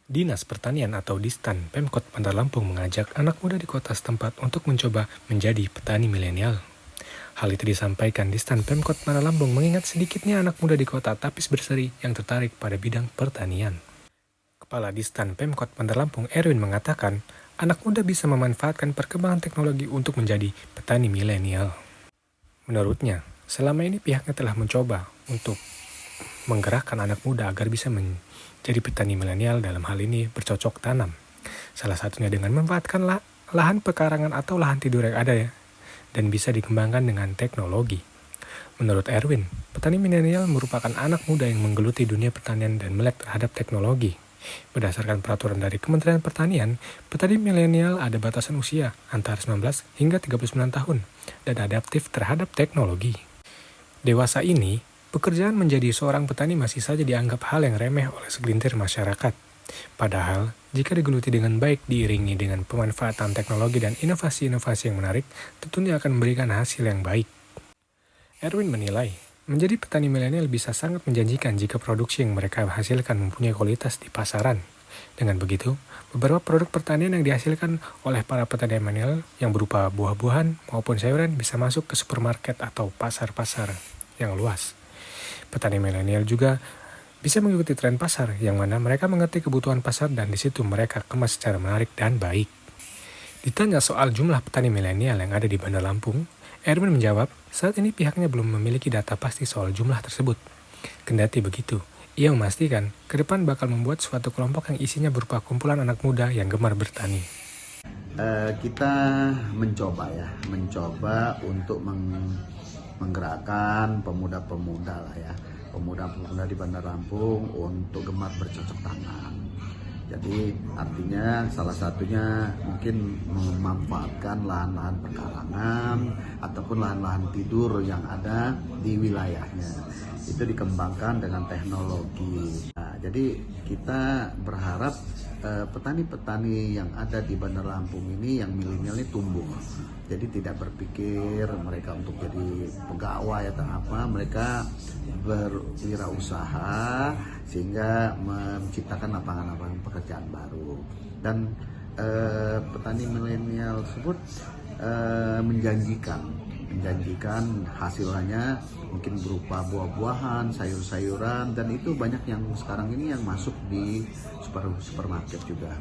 Dinas Pertanian atau Distan Pemkot Bandar Lampung mengajak anak muda di kota setempat untuk mencoba menjadi petani milenial. Hal itu disampaikan Distan Pemkot Bandar Lampung mengingat sedikitnya anak muda di kota Tapis Berseri yang tertarik pada bidang pertanian. Kepala Distan Pemkot Bandar Lampung Erwin mengatakan, anak muda bisa memanfaatkan perkembangan teknologi untuk menjadi petani milenial. Menurutnya, selama ini pihaknya telah mencoba untuk menggerakkan anak muda agar bisa menjadi petani milenial, dalam hal ini bercocok tanam. Salah satunya dengan memanfaatkan lahan pekarangan atau lahan tidur yang ada ya, dan bisa dikembangkan dengan teknologi. Menurut Erwin, petani milenial merupakan anak muda yang menggeluti dunia pertanian dan melek terhadap teknologi. Berdasarkan peraturan dari Kementerian Pertanian, petani milenial ada batasan usia antara 19 hingga 39 tahun dan adaptif terhadap teknologi. Dewasa ini, pekerjaan menjadi seorang petani masih saja dianggap hal yang remeh oleh segelintir masyarakat. Padahal, jika digeluti dengan baik diiringi dengan pemanfaatan teknologi dan inovasi-inovasi yang menarik, tentunya akan memberikan hasil yang baik. Erwin menilai, menjadi petani milenial bisa sangat menjanjikan jika produksi yang mereka hasilkan mempunyai kualitas di pasaran. Dengan begitu, beberapa produk pertanian yang dihasilkan oleh para petani milenial yang berupa buah-buahan maupun sayuran bisa masuk ke supermarket atau pasar-pasar yang luas. Petani milenial juga bisa mengikuti tren pasar, yang mana mereka mengerti kebutuhan pasar dan di situ mereka kemas secara menarik dan baik. Ditanya soal jumlah petani milenial yang ada di Bandar Lampung, Erwin menjawab, saat ini pihaknya belum memiliki data pasti soal jumlah tersebut. Kendati begitu, ia memastikan ke depan bakal membuat suatu kelompok yang isinya berupa kumpulan anak muda yang gemar bertani. Kita mencoba untuk menggerakkan pemuda-pemuda lah ya, pemuda-pemuda di Bandar Lampung untuk gemar bercocok tanam. Jadi artinya salah satunya mungkin memanfaatkan lahan-lahan pekarangan ataupun lahan-lahan tidur yang ada di wilayahnya. Itu dikembangkan dengan teknologi. Nah, jadi kita berharap petani-petani yang ada di Bandar Lampung ini yang milenial ini tumbuh. Jadi tidak berpikir mereka untuk jadi pegawai atau apa, mereka berwirausaha sehingga menciptakan lapangan-lapangan pekerjaan baru. Dan petani milenial tersebut menjanjikan hasilnya mungkin berupa buah-buahan, sayur-sayuran, dan itu banyak yang sekarang ini yang masuk di supermarket juga.